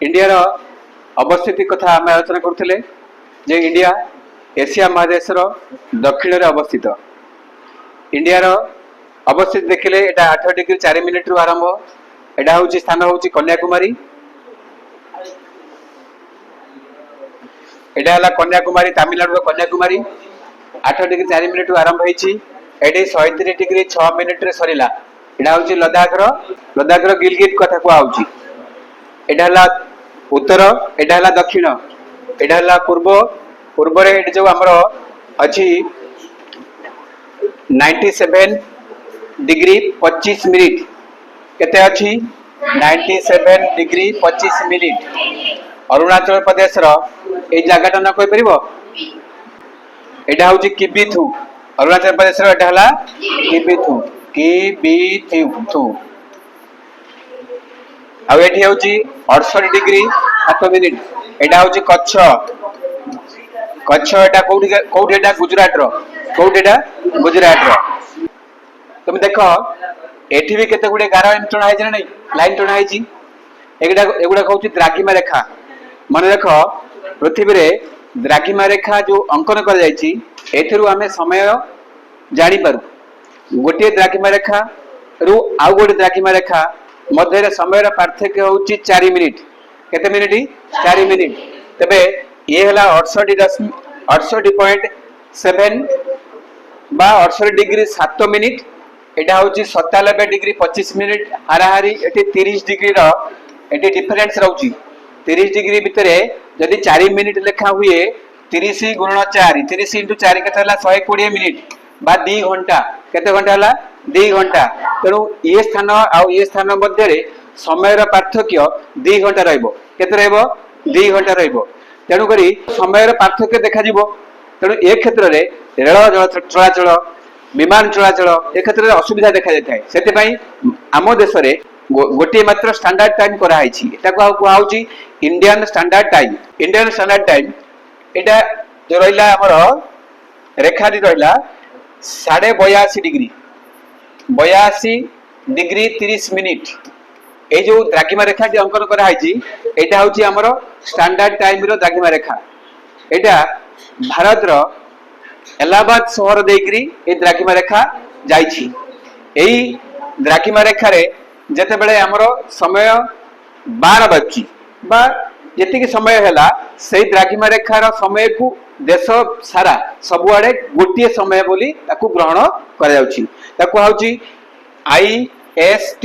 India रो अवस्थिति कथा आम आलोचना करथिले जे इंडिया एशिया महादेश रो दक्षिण रे अवस्थित। इंडिया रो अवस्थित देखिले एटा 8 डिग्री 4 मिनिट रु आरंभ। एटा होची स्थान होची कन्याकुमारी। एटा हला कन्याकुमारी तमिलनाडु रो कन्याकुमारी 8 डिग्री 4 मिनिट रु आरंभ होईची। एडी 37 डिग्री 6 मिनिट रे सरीला। एटा होची लद्दाख रो गिलगिट कथा को आउची। एटा हला उत्तर, एटा हला दक्षिण, एटा हला पूर्व। पूर्व रे एटी जो हमरो अछि 97 डिग्री 25 मिनिट। केते अछि 97 डिग्री 25 मिनिट। अरुणाचल प्रदेश रो ए जगहटा न कोइ परिबो। एटा होची किबिथु। अरुणाचल प्रदेश रो एटा हला किबिथु। आ एठी होची 68 डिग्री 7 मिनिट। एटा होची कच्छ। एटा कोठी एटा गुजरात रो। तुम देखो एठी भी केते गुडे गारा टणा है नै लाइन टणा है। एगुडा कहउची द्राघिमा रेखा। मन देखो पृथ्वी रे द्राघिमा रेखा जो अंकन कर जायछि एथिरु हमें समय जानि पारु। गोटे द्राघिमा रेखा रु आउ गोटे द्राघिमा रेखा मध्य समय पार्थक्य होची 4 मिनिट। केते मिनिट 4 मिनिट। तबे ये हला 68.7 बा 68 डिग्री 7 मिनिट। एटा होची 97 डिग्री 25 मिनिट। हाराहारी एटी 30 डिग्री रो एटी डिफरेंस रहउची। 30 डिग्री भितरे जदी 4 मिनिट लेखा हुए 30 गुणन 4 30 * 4 केते हला 120 मिनिट बा 2 घंटा। केते घंटा हला 2 घंटा। तेनु ये स्थान आ ये स्थान मध्य रे समय रो पार्थक्य 2 घंटा रहइबो। केते रहइबो 2 घंटा रहइबो। तेनु करी समय रो पार्थक्य देखा जिवो। तेनु ए क्षेत्र रे रेल चलाचल विमान चलाचल ए क्षेत्र रे असुविधा देखा जाय। सेते पई आम देश रे गोटे मात्र स्टैंडर्ड टाइम करा आइछि। एटा को आउची Indian standard time. Indian standard time एटा जो रहिला हमर रेखा दी रहिला 82.5 डिग्री 82 डिग्री 30 मिनिट। ए जो द्राघिमा रेखा दी अंकन करा आइछि एटा होची हमर स्टैंडर्ड टाइम रो द्राघिमा रेखा। एटा भारत रो इलाहाबाद शहर देकरी ए द्राघिमा रेखा जाइछि। एई द्राघिमा रेखा रे जते बेले हमरो समय 12 बजची बा जेतिकी समय हैला सेई द्राघिमा रेखा रो समय को देश सारा सबुआडे गोटिए समय बोली ताकू ग्रहण करा जाउछि। ताकू हाउची IST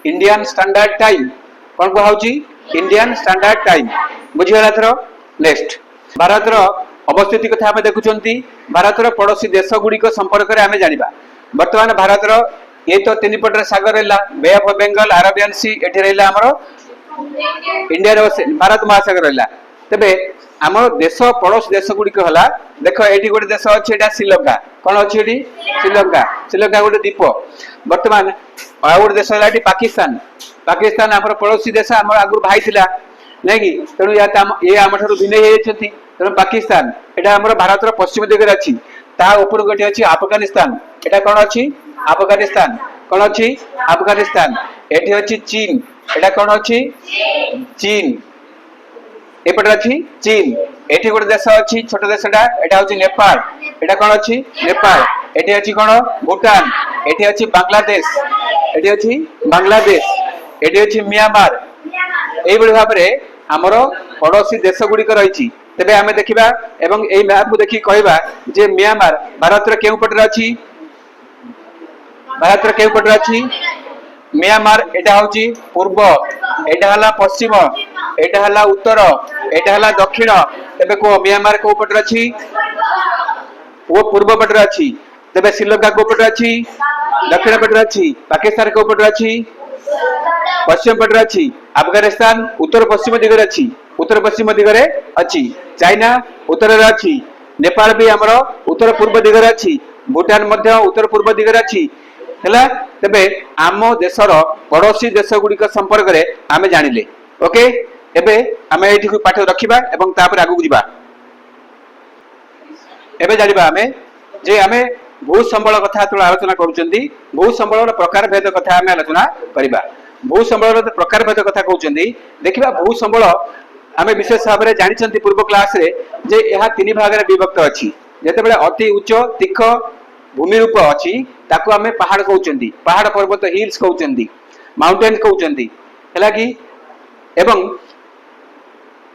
इंडियन स्टैंडर्ड टाइम। कोन को हाउची इंडियन स्टैंडर्ड टाइम। बुझियला थरो नेक्स्ट भारत रो अवस्थिति कथा हमें देखुचंती। भारत रो पड़ोसी देश गुडी को संपर्क रे हमें जानिबा। वर्तमान भारत रो ये तो तीन पटर सागर रहला बे ऑफ बेंगल अरेबियन सी एठी रहला हमरो इंडिया रो भारत महासागर रहला। तबे हमर देश पड़ोसी देश गुडी को हला देखो एठी गोटे देश अछि एटा श्रीलंका। कोन अछि एठी श्रीलंका गोटे द्वीप। वर्तमान आ गोटे देश हला एठी पाकिस्तान हमर पड़ोसी देश हमर आगु भाई थिला नै कि। तेनु या ये हमठारु भिन्न हे छथि। तेनु पाकिस्तान एटा हमर भारत रो पश्चिम दिगरे अछि। ता ऊपर गोटे अछि अफगानिस्तान। एटा कोन अछि अफगानिस्तान। कोन अछि अफगानिस्तान। एठी अछि चीन। एटा कोन अछि चीन। एपटे अछि चीन। एठी गोटे देश अछि छोट देशटा एटा अछि नेपाल। एटा कोन अछि नेपाल। एठी अछि कोन भूटान। एठी अछि बांग्लादेश। एठी अछि म्यांमार। एई बळी भाबरे हमरो पड़ोसी देश गुडी को रहिछि। तबे हमें देखिबा एवं एई मैप को देखि कहबा जे म्यांमार भारत रे केउ पटरे अछि। भारत रे केउ पटरे अछि म्यांमार। एटा होची पूर्व, एटा हला पश्चिम, एटा हला उत्तर, एटा हला दक्षिण। तबे को म्यांमार को पटरे अछि वो पूर्व पटरे अछि। तबे श्रीलंका को पटरे अछि दक्षिण पटरे अछि। पाकिस्तान को पटरे अछि पश्चिम पटरे अछि। अफगानिस्तान उत्तर पश्चिम दिगरे अछि। उत्तर पश्चिम दिगरे अछि। चाइना उत्तर रे अछि। नेपाल भी हमरो उत्तर पूर्व दिगरे अछि। भूटान मध्य उत्तर पूर्व दिगरे अछि। हैला तबे आम देशर पड़ोसी देश गुडी का संपर्क रे आमे जानिले। ओके एबे आमे एठी को पाठ रखिबा एवं तापर आगु जिबा। एबे जानिबा आमे जे आमे भू संबल कथा तो आलोचना करूचंती। भू संबल प्रकार भेद कथा आमे आलोचना करिबा। भूसंबल प्रकार भेद कथा कहते देखा भूसंबल आम विशेष भाव में जानी पूर्व क्लास रे जे यह तीन भाग में विभक्त अच्छी जिते अति उच्च तीख भूमि रूप अच्छी ताकू आम पहाड़ कहते पहाड़ पर्वत हिल्स कहते माउंटेन कहते है कि एवं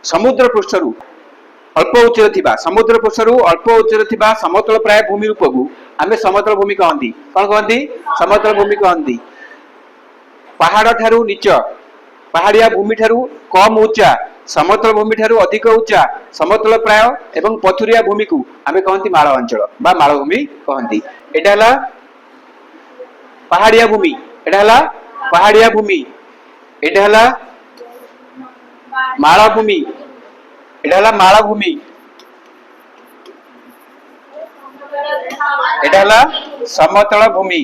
समुद्र पृष्ठर अल्प उच्चर थिबा समुद्र पृष्ठर अल्प उच्चर थिबा समतल प्राय भूमि रूप को आम समतल भूमि कहती कौन कहती समतल भूमि कहती पहाड़ ठारू नीच पहाड़िया भूमि ठारू कम उच्चा समतल भूमि ठारू अधिक उच्चा समतल प्राय एवं पथुरिया भूमि को आम कहती माल अंचल बा मालभूमि कहती एटा पहाड़िया भूमि एटा पहाड़िया भूमि एटा मालभूमि एटा मालभूमि एटा समतल भूमि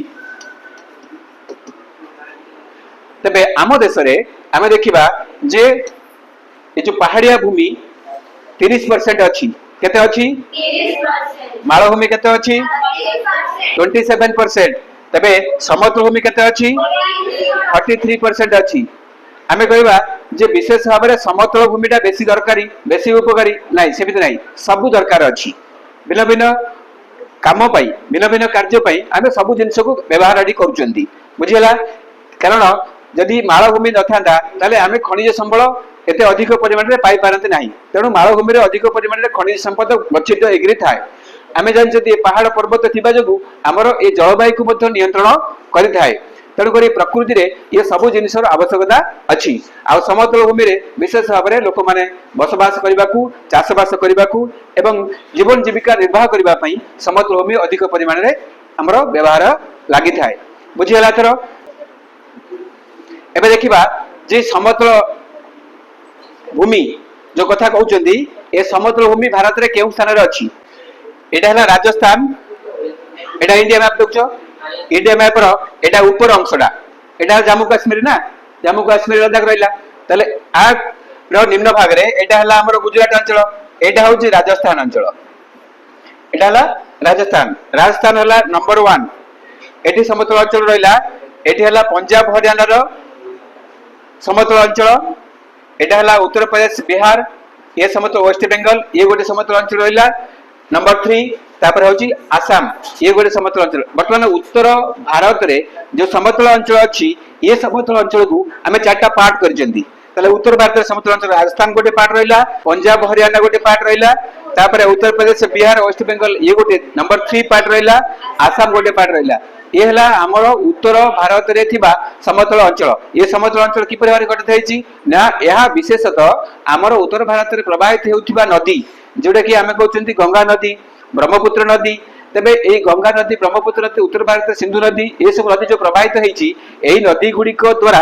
तेबे आम देश रे आम देखिबा जे ये जो पहाड़िया भूमि 30% अच्छी केते अच्छी मालभूमि केते अच्छी 27% तेबे समतल भूमि केते अच्छी 43% अच्छी आमे कहबा जे विशेष भाव में समतल भूमिटा बेसी दरकारी बेसी उपकारी नहीं सेमिति नहीं सब दरकार अच्छी भिन्न भिन्न काम पाई भिन्न भिन्न कार्य पाई आमे सब जिनिस को व्यवहार आदि करूचंती बुझिला कारण जदि मालभूमि न था ताले आमे खनिज संबल एते अधिक परिमाण रे पाई पारते नहीं तेणु मालभूमि रे अधिक परिमाण रे खनिज संपद गच्छित एग्री थाए आमे जानछथि पहाड़ पर्वत थिबा जगु हमर ए जलवायु को मध्ये नियंत्रण करि थाए तेणु करी प्रकृति रे ये सब जिनिसर आवश्यकता अच्छी आ समतल भूमि रे विशेष भाव में लोक माने बसवास करबाकू चाषबास करबाकू एवं जीवन जीविका निर्वाह करबा पई समतल भूमि अधिक परिमाण रे हमर व्यवहार लागि थाए बुझियला थरो एबे देखिबा जे समतल भूमि जो कथा कहउचंदी ए समतल भूमि भारत रे केउ स्थान रे अछि एटा हला राजस्थान एटा इंडिया मैप देखछो इंडिया मैप रो एटा ऊपर अंशडा एटा जम्मू काश्मीर ना जम्मू काश्मीर लद्दाख रहिला तले आ रो निम्न भाग रे एटा हला हमर गुजरात अंचल एटा होची राजस्थान अंचल एटा हला राजस्थान राजस्थान हला नंबर 1 एटी समतल अंचल रहिला एटी हला पंजाब हरियाणा रो समतल अंचल एटा हला उत्तर प्रदेश बिहार ये समतल वेस्ट बेंगल ये गोटे समतल अंचल रहिला नंबर 3 तापर होची आसाम ये गोटे समतल अंचल वर्तमान उत्तर भारत रे जो समतल अंचल अछि ये समतल अंचल को हमें चारटा पार्ट करजंदी तले उत्तर भारत रे समतल अंचल राजस्थान गोटे पार्ट रहिला पंजाब हरियाणा गोटे पार्ट रहिला तापर उत्तर प्रदेश बिहार वेस्ट बेंगल ये गोटे नंबर 3 पार्ट रहिला आसाम गोटे पार्ट रहिला ये हला हमर उत्तर भारत रे थिबा समतल अंचल ये समतल अंचल कि परिवार गठित हेछि ना यह विशेषतः हमर उत्तर भारत रे प्रवाहित हेउथिबा नदी जोडा कि हमें कहउचंती गंगा नदी ब्रह्मपुत्र नदी तेबे ए गंगा नदी ब्रह्मपुत्र नदी उत्तर भारत सिंधु नदी ये सब नदी जो प्रवाहित हेछि एही नदी गुडी को द्वारा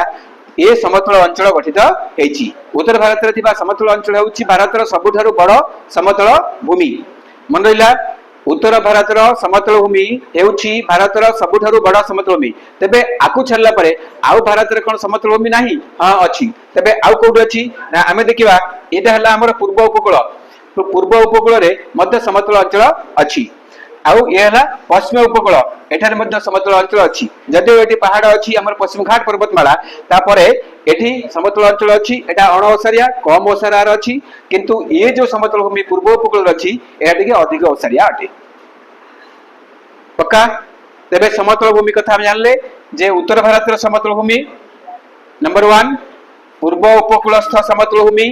ये समतल अंचल गठित हेछि उत्तर भारत रे थिबा समतल अंचल हेउछि भारत रो सबुठारु बड़ समतल भूमि मन रहिला उत्तर भारत रो समतल भूमि हेउछि भारत रो सबुठारु बड़ समतल भूमि तेबे आकु छल्ला परे आउ भारत रे कोन समतल भूमि नाही हां अछि तेबे आउ कोड अछि ना हमें देखिबा एटा हला हमर पूर्व उपकूल तो पूर्व उपकूल रे मध्य समतल अंचल अछि आउ ये हला पश्चिम उपकूल एठारे मध्य समतल अंचल अछि जदि एटी पहाड़ अछि हमर पश्चिम घाट पर्वतमाला तापरे एठी समतल अंचल अछि एटा अणओसारिया कम ओसारार अछि किंतु ये जो समतल भूमि पूर्व उपकूल अछि एटा के अधिक ओसारिया अटे पक्का तेबे समतल भूमि कथा हम जानले जे उत्तर भारत रो समतल भूमि नंबर 1 पूर्व उपकूलस्थ समतल भूमि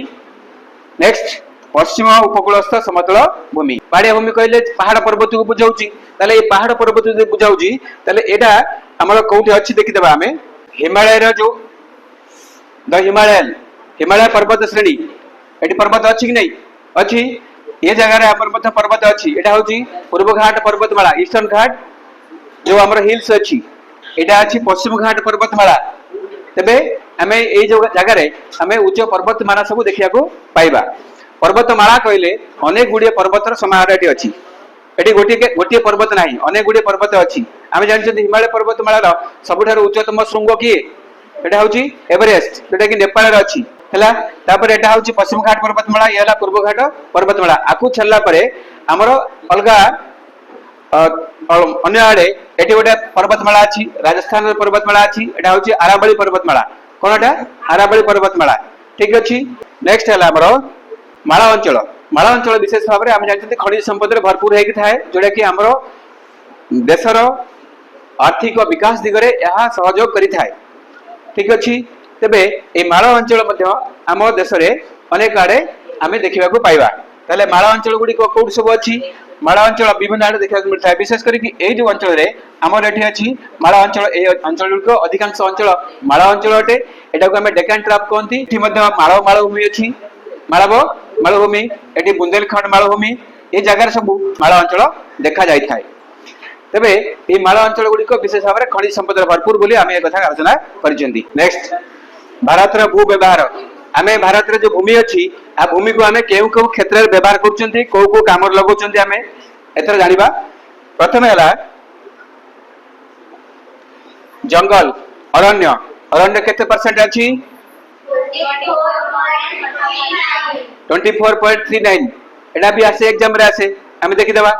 नेक्स्ट पश्चिम उपकूलस्थ समतल भूमि पहाड़िया भूमि कहले पहाड़ पर्वत को बुझाउची ताले ए पहाड़ पर्वत जो बुझाउची ताले एटा हमर कोठी अछि देखि देबा हमें हिमालय रो जो द हिमालय पर्वत श्रेणी एटी पर्वत अछि कि नहीं अछि ये जगह रे पर्वत पर्वत अछि एटा होची पूर्व घाट पर्वतमाला ईस्टर्न घाट जो हमर हिल्स अछि एटा अछि पश्चिम घाट पर्वतमाला तबे हमें ए जो जगह रे हमें उच्च पर्वतमाला सब देखिया को पाइबा पर्वतमाला कहले अनेक गुडी पर्वतर समाहार एटी अछि एटी गोटी पर्वत नाही अनेक गुडी पर्वत अछि आमे जानि हिमालय पर्वतमाला सबुठार उच्चतम शृंग की एटा होची एवरेस्ट जेटा कि नेपाल रे अछि हला तापर एटा होची पश्चिम घाट पर्वतमाला ये हला पूर्व घाट पर्वतमाला आकु छल्ला परे हमर अलगा अन्य आडे एटी गोटे पर्वतमाला अछि राजस्थान रे पर्वतमाला अछि एटा होची आरावली पर्वतमाला कोनटा आरावली पर्वतमाला ठीक अछि। नेक्स्ट है हमरो माला अंचल विशेष भाव में आम जानते खनिज संपद भरपूर होगी थाए जोटा कि हमरो देशर आर्थिक विकास दिगरे यह सहयोग करि थाए ठीक अछि। तेबे ए माला अंचल आम देश में अनेक आड़े आम देखा पाइबा ताले माला अंचल गुड़ी कौट सब अच्छी माला अंचल विभिन्न आड़े देखा मिलता है विशेष करके जो अंचल आमर ये अच्छी माला अंचल ए अंचल गुड़िक अधिकांश अंचल माला अंचल अटे एटा को आम डेकान ट्राप कहती ये माल मालभूमि अच्छी मालव मालभूमि ये बुंदेलखंड मालभूमि ये जगार सब माला अंचल देखा जाए थाए। तेबे ये माला अंचल गुड़िक विशेष भाव में खनिज संपद भरपूर बोली आम एक आलोचना कर। नेक्स्ट भारत भू व्यवहार आम भारत जो भूमि अच्छी आ भूमि को आम केउ केउ क्षेत्र में व्यवहार कर काम लगाउछन्ती आम एथर जानिबा। प्रथम है जंगल अरण्य अरण्य केते परसेंट अछि 24.39 एटा भी आसे एग्जाम रे आसे आम देखि देबा।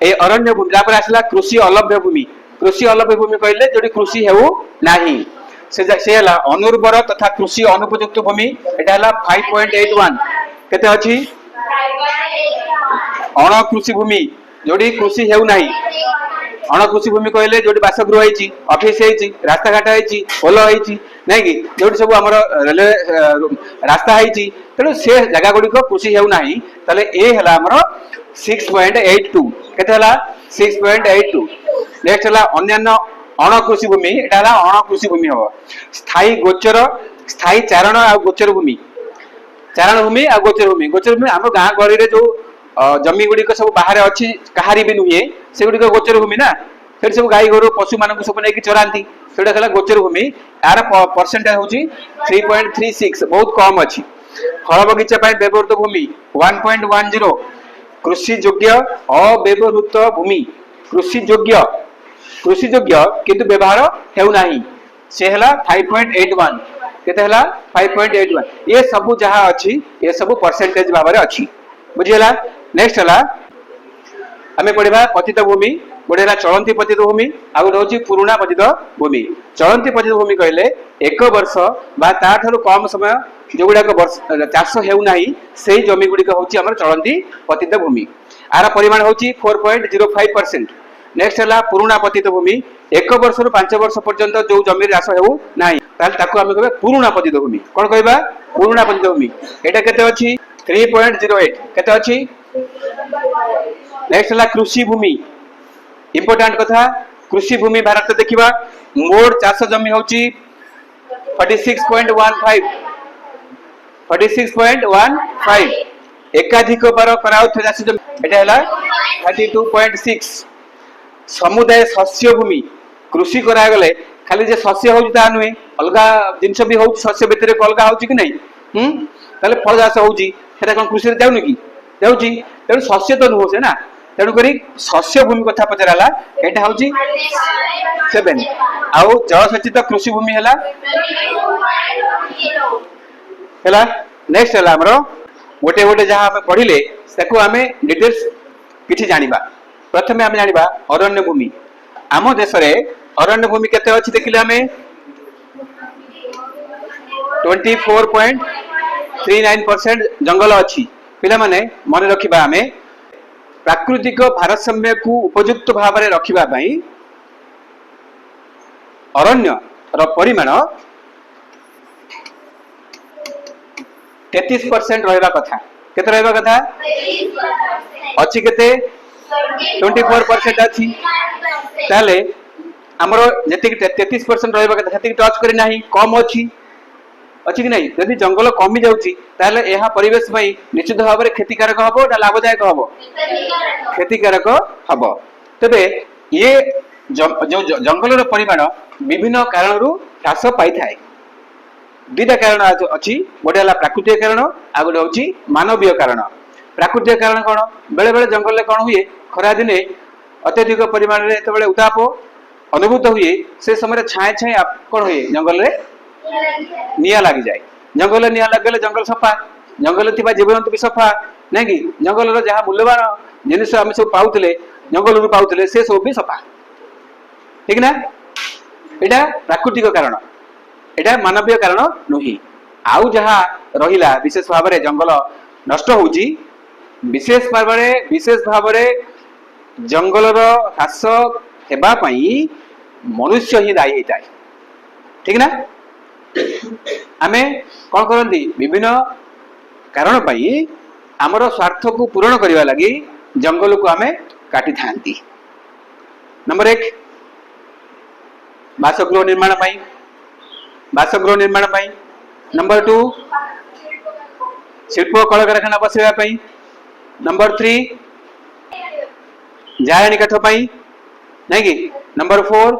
ए अरण्य भूमि तापर आसला कृषि अलभ्य भूमि कहले जोडी कृषि हेउ नाही से हला अनुर्वर तथा कृषि अनुपयुक्त भूमि एटा हला 5.81 केते अछि अण कृषि भूमि जोडी कृषि हेउ नाही अण कृषि भूमि कहले जोडी बासगृह हेची ऑफिस हेची रास्ता घाट हेची पोल हेची नै कि जोडी सब हमर रेलवे रास्ता हेची तनो से जगह गुडी को कृषि हेउ नाही तले ए हला हमर 6.82 केते हला 6.82। नेक्स्ट हला अन्य अण कृषि भूमि एटा हला अण कृषि भूमि हो स्थायी गोचर स्थायी चारण आ गोचर भूमि आ गोचर भूमि हम गाँ गहली रे जो जमी गुड़िक सब बाहर अच्छी कहारी भी नुहे से गुड़िक गोचर भूमि ना से सब गाई गोरु पशु मान सब नहीं चराती से गोचर भूमि यार परसेंटेज हूँ 3.36 बहुत कम अच्छी। फल बगीचा व्यवहृत भूमि 1.10 कृषि योग्य अव्यवहृत भूमि कृषि योग्य किंतु व्यवहार हेउ नाही से हला 5.81 केते हला 5.81 ये सब जहाँ अच्छी ये सब परसेंटेज भाव में अच्छी बुझीला। नेक्स्ट हला आमे पढ़िबा पतित भूमि गोटे हला चलंती पतित भूमि आ गोटे होची पुराना पतित भूमि। चलंती पतित भूमि कहले एक वर्ष बा ता ठारू कम समय जो गुडाक वर्ष चाष हेउ नाही सेही जमी गुडिक होची हमर चलंती पतित भूमि आर परिमाण होची 4.05%। नेक्स्ट हला पुराना पतित भूमि एक वर्ष रु 5 वर्ष पर्यंत जो जमी चाष हेउ नाही ताल ताको आमे कहबा पुराना पतित भूमि कोन कहबा पुराना पतित भूमि एटा केते अछि 3.08 केते अछि। नेक्स्ट हला कृषि भूमि इंपोर्टेंट कथा कृषि भूमि भारत देखिबा मोड चाष जमी होची 46.15 एकाधिक बार कराउथ चाष जमी एटा हला 32.6। समुदाय शस्य भूमि कृषि करा गले खाली जे शस्य होची ता नुहे अलगा जिंस भी होची शस्य भितर अलगा होची कि नहीं ताले फल चाष होची सेटा कोन कृषि रे जाउनी कि जाउची तेणु शस्य तो नुहो से ना तेणु करी शस्य भूमि कथा पचराला एटा होची 7 आउ जलसेचित कृषि भूमि हला हला। नेक्स्ट हला हमरो गोटे गोटे जहां हमें पढ़िले ताको हमें डिटेल्स किछि जानिबा। प्रथमे हमें जानिबा अरण्य भूमि आम देश रे अरण्य भूमि केते अछि देखिले हमें 24.39% जंगल अछि। पिला माने मन रखिबा हमें प्राकृतिक भारसाम्य को उपयुक्त भाव में रखिबा पई अरण्य रो परिमाण 33% रहबा कथा केते रहबा कथा अछि केते 24% अछि ताले हमरो जति 33% रहबा कथा जति टच करी नाही कम अछि कि नहीं यदि जंगल कमी जाउची ताले एहा परिवेश पई निश्चित भाव में क्षतिकारक हबो ना लाभदायक हबो क्षतिकारक हबो। तबे ये जो जंगल रो परिमाण विभिन्न कारणरू ह्रास पाई थाए दुईटा कारण अच्छी गोटे हला प्राकृतिक कारण आ गोटे होची मानवीय कारण। प्राकृतिक कारण कोन बेले बेले जंगल ले कोन हुए खरा दिने अत्यधिक परिमाण रे एतबेले उताप अनुभूत हुए से समय छाए छाए कोन हुए जंगल रे निया लागि जाए जंगल निया लागले जंगल सफा जंगल थिबा जीवजंतु भी सफा नै कि जंगल रो जहा मूल्यवान जिनिस हम सब पाउतले जंगल रो पाउतले से सब भी सफा ठीक ना एटा प्राकृतिक कारण। एटा मानवीय कारण नुही आउ जहा रहिला विशेष भाव में जंगल नष्ट होउची विशेष भाव जंगल ह्रास हेबा पई मनुष्य ही दायी होता है ठीक ना आमे कौन करती विभिन्न कारण पई आमर स्वार्थ को पूरण करने लगी जंगल को आमे काटी थांती नंबर 1 बासगृह निर्माण पाई नंबर 2 शिल्प कल कारखाना बसैया पाई नंबर 3 जाळेनी काठ पाई नहीं कि नंबर 4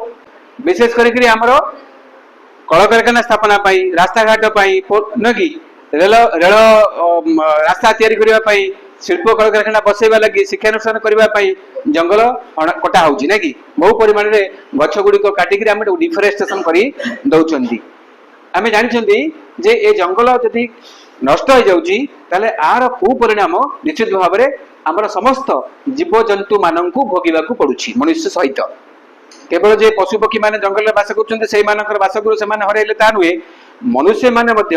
विशेष करी आमर कल कारखाना स्थापना पाई रास्ता घाट पाई न कि रेल रास्ता तैयारी करबा पाई शिल्प कल कारखाना बसैबा लगी शिक्षानुष्ठान करबा पाई जंगल कटा होउची नै कि बहु परिमाण रे गछ गुडी को काटी कि हम डिफरेस्टेशन करी दउचंदी आमे जानि छंदी जे ए जंगल जदि नष्ट हो जाउची ताले आर कुपरिणाम निश्चित भाव में आमर समस्त जीव जंतु माननकु भोगिबा को पडुची मनुष्य सहित केवल जे पशु पक्षी माने जंगल में बास करछन्ते सेई मानकर बासगृह से माने हरेले ता नुहे मनुष्य माने मध्य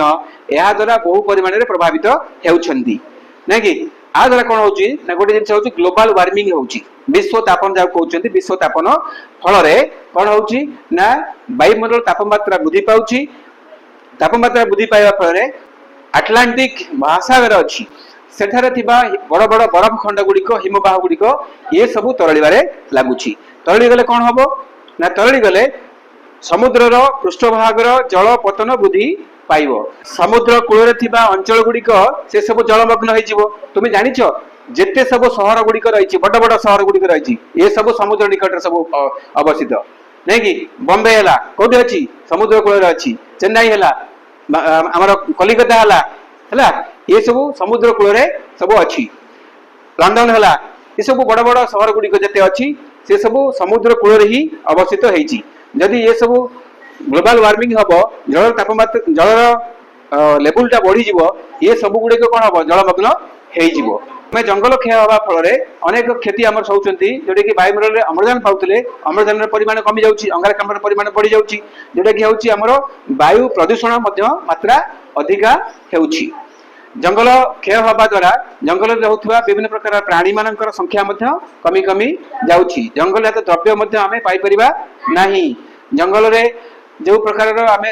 एहा द्वारा बहु परिमाण रे प्रभावित हेउछन्ती नै कि आ द्वारा कोन होउची ना गोटे जिंस होउची ग्लोबल वार्मिंग होउची विश्व तापन जा कहउछन्ती विश्व तापन फल रे कोन होउची ना वायुमंडल तापमात्रा वृद्धि पाउची तापमात्रा वृद्धि पाइबा फल रे अटलांटिक महासागर अच्छी सेठारे थिबा बड़ बड़ बरफ खंड गुड़िक हिमबाह गुड़िक ये सब तरलिबारे लागुची तरली गले कौन हम ना तरली गले समुद्रर पृष्ठभागर जल पतन वृद्धि पाइब समुद्र कूल अंचल गुड़िक से सब जलमग्न हो तुम जानिच जेते सब सहर गुड़िक रही बड़ बड़ सहर गुड़िक रही ये सब समुद्र निकट सब अवस्थित नहीं कि बॉम्बे है कौटी अच्छी समुद्र कूल अच्छी चेन्नई है आमर कलिकता है ये सब समुद्र कूल सब अच्छी लंडन है ये सब बड़ बड़ सहर गुड़िक जिते अच्छी से सब समुद्र कूल ही अवस्थित होती जदि ये सब ग्लोबल वार्मिंग हम जल तापमात्रा जलर लेवलटा बढ़ी ये सब गुड़िक कौन हम जलमग्न हो जंगल क्षय हवा फल अनेक क्षति आम सहते जोटा कि वायुमंडल में अम्लजान पाते अम्लजान परिमाण कमी जाऊँगी अंगारकाम्ल परिमाण बढ़ी जाऊँगी जोटा कि हूँ आमर वायु प्रदूषण मात्रा अधिका होउछि जंगल क्षय हवा द्वारा जंगल में रहउथबा विभिन्न प्रकार प्राणी मानकर संख्या कमी कमी जाउछि जंगल द्रव्य आम पाइपरिबा नाही जंगल रे जो प्रकार आम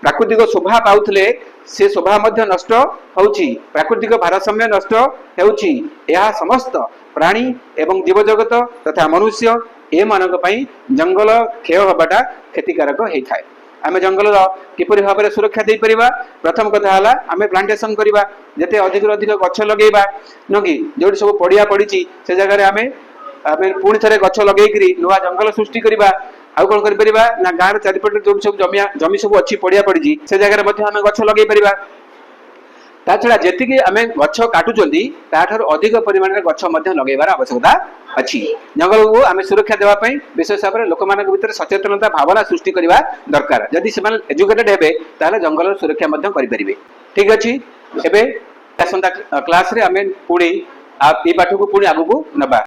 प्राकृतिक शोभा पाउथले से शोभा नष्ट होउछि प्राकृतिक भारसाम्य नष्ट होउछि यह समस्त प्राणी एवं जीवजगत तथा मनुष्य ए मानक पई जंगल क्षय हवाटा क्षतिकारक होइथाय आम जंगल किपरि भाव में सुरक्षा दे परिबा प्रथम कथा है आम प्लांटेशन करवा जिते अधिक अधिक गछ लगेबा न कि जो सब पड़िया पड़ी से जगह आम पुणी थे गछ लगे नुआ जंगल सृष्टि करवा आउ कौन कर ना गाँव चारिपटे जो सब जमी सब अच्छी पड़िया पड़ी से जगह आम गछ लगे पार ता छड़ा जी आम गछ काटुंट ताठू अधिक परिमाण में गछ लगेबार आवश्यकता अच्छी जंगल को आम सुरक्षा देवाई विशेष भाव में लोक भीतर सचेतनता भावना सृष्टि करवा दरकार जदि से एजुकेटेड हेबे ताले जंगल सुरक्षा करें ठीक अच्छे एवं आसंता क्लास रे आम पुणी पाठ को पुणी आगू नबा।